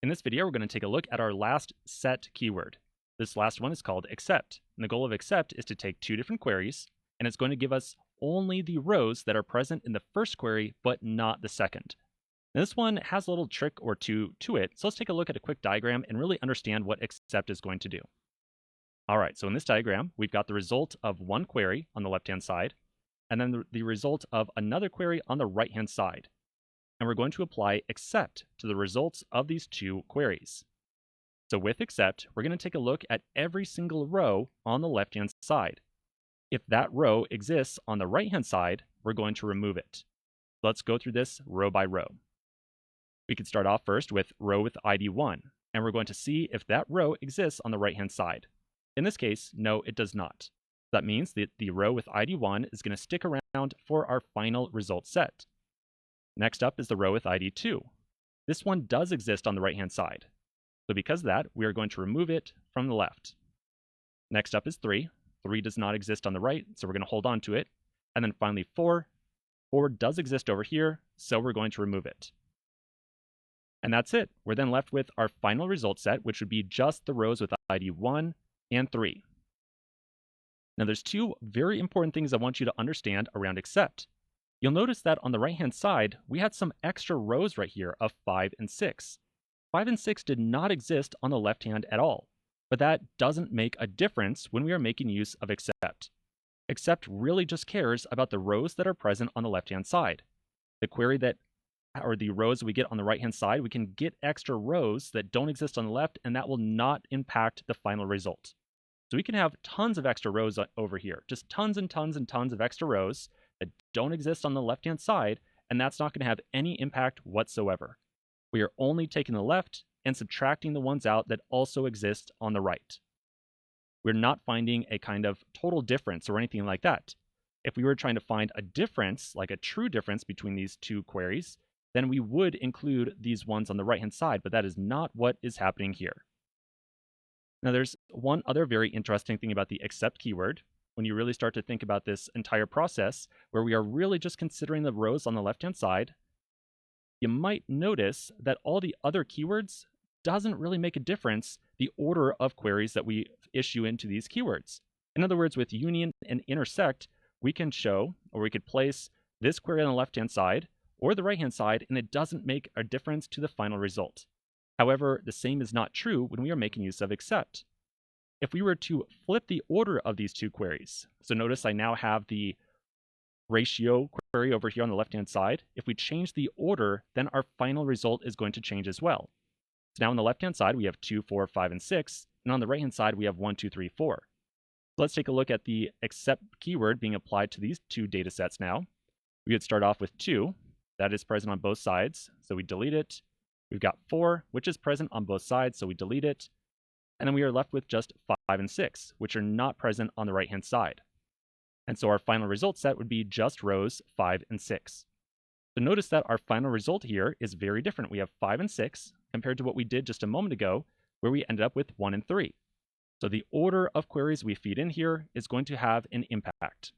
In this video, we're going to take a look at our last set keyword. This last one is called except. And the goal of except is to take two different queries, and it's going to give us only the rows that are present in the first query, but not the second. Now, this one has a little trick or two to it, so let's take a look at a quick diagram and really understand what except is going to do. All right, so in this diagram, we've got the result of one query on the left-hand side, and then the result of another query on the right-hand side. And we're going to apply except to the results of these two queries. So with except, we're going to take a look at every single row on the left-hand side. If that row exists on the right-hand side, we're going to remove it. Let's go through this row by row. We can start off first with row with ID 1, and we're going to see if that row exists on the right-hand side. In this case, no, it does not. That means that the row with ID 1 is going to stick around for our final result set. Next up is the row with ID 2. This one does exist on the right-hand side. So because of that, we are going to remove it from the left. Next up is 3. 3 does not exist on the right, so we're going to hold on to it. And then finally 4. 4 does exist over here, so we're going to remove it. And that's it. We're then left with our final result set, which would be just the rows with ID 1 and 3. Now there's two very important things I want you to understand around except. You'll notice that on the right-hand side, we had some extra rows right here of 5 and 6. 5 and 6 did not exist on the left hand at all, but that doesn't make a difference when we are making use of except. Except really just cares about the rows that are present on the left-hand side. The query that, or the rows we get on the right-hand side, we can get extra rows that don't exist on the left, and that will not impact the final result. So we can have tons of extra rows over here, just tons and tons and tons of extra rows that don't exist on the left-hand side, and that's not going to have any impact whatsoever. We are only taking the left and subtracting the ones out that also exist on the right. We're not finding a kind of total difference or anything like that. If we were trying to find a difference, like a true difference between these two queries, then we would include these ones on the right-hand side, but that is not what is happening here. Now, there's one other very interesting thing about the except keyword. When you really start to think about this entire process, where we are really just considering the rows on the left-hand side, you might notice that all the other keywords doesn't really make a difference the order of queries that we issue into these keywords. In other words, with union and intersect, we can show, or we could place this query on the left-hand side or the right-hand side, and it doesn't make a difference to the final result. However, the same is not true when we are making use of except. If we were to flip the order of these two queries, so notice I now have the ratio query over here on the left-hand side. If we change the order, then our final result is going to change as well. So now on the left-hand side, we have 2, 4, 5, and 6, and on the right-hand side, we have 1, 2, 3, 4. So let's take a look at the except keyword being applied to these two data sets now. We would start off with 2. That is present on both sides, so we delete it. We've got 4, which is present on both sides, so we delete it. And then we are left with just 5 and 6, which are not present on the right-hand side. And so our final result set would be just rows 5 and 6. So notice that our final result here is very different. We have 5 and 6 compared to what we did just a moment ago, where we ended up with 1 and 3. So the order of queries we feed in here is going to have an impact.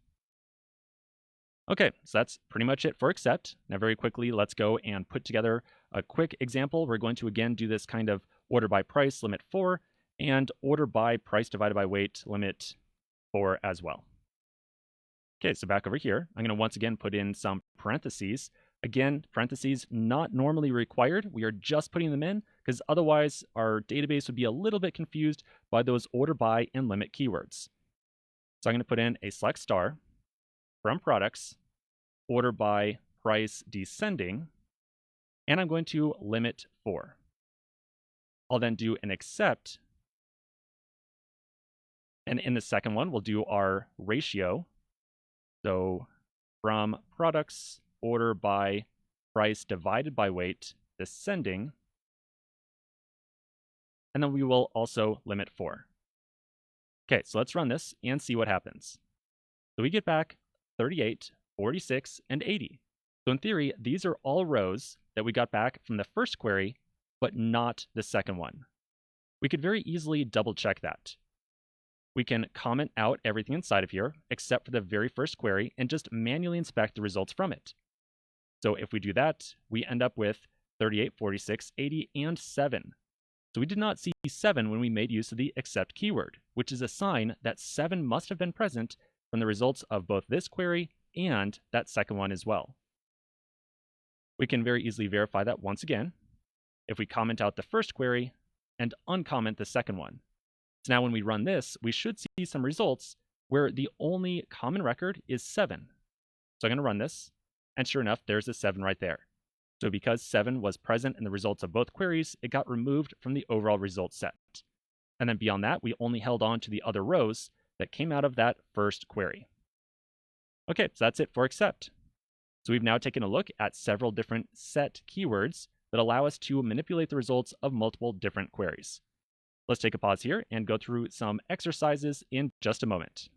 Okay, so that's pretty much it for except. Now very quickly, let's go and put together a quick example. We're going to again do this kind of order by price limit 4 and order by price divided by weight limit 4 as well. Okay, so back over here, I'm going to once again put in some parentheses. Again, parentheses not normally required. We are just putting them in because otherwise our database would be a little bit confused by those order by and limit keywords. So I'm going to put in a select star from products, order by price descending, and I'm going to limit 4. I'll then do an except, and in the second one, we'll do our ratio. So from products, order by price divided by weight, descending, and then we will also limit 4. Okay, so let's run this and see what happens. So we get back 38, 46, and 80. So in theory, these are all rows that we got back from the first query, but not the second one. We could very easily double check that. We can comment out everything inside of here, except for the very first query, and just manually inspect the results from it. So if we do that, we end up with 38, 46, 80, and 7. So we did not see 7 when we made use of the except keyword, which is a sign that 7 must have been present from the results of both this query and that second one as well. We can very easily verify that once again if we comment out the first query and uncomment the second one. So now when we run this, we should see some results where the only common record is 7. So I'm going to run this, and sure enough, there's a 7 right there. So because 7 was present in the results of both queries, it got removed from the overall result set. And then beyond that, we only held on to the other rows that came out of that first query. Okay, so that's it for except. So we've now taken a look at several different set keywords that allow us to manipulate the results of multiple different queries. Let's take a pause here and go through some exercises in just a moment.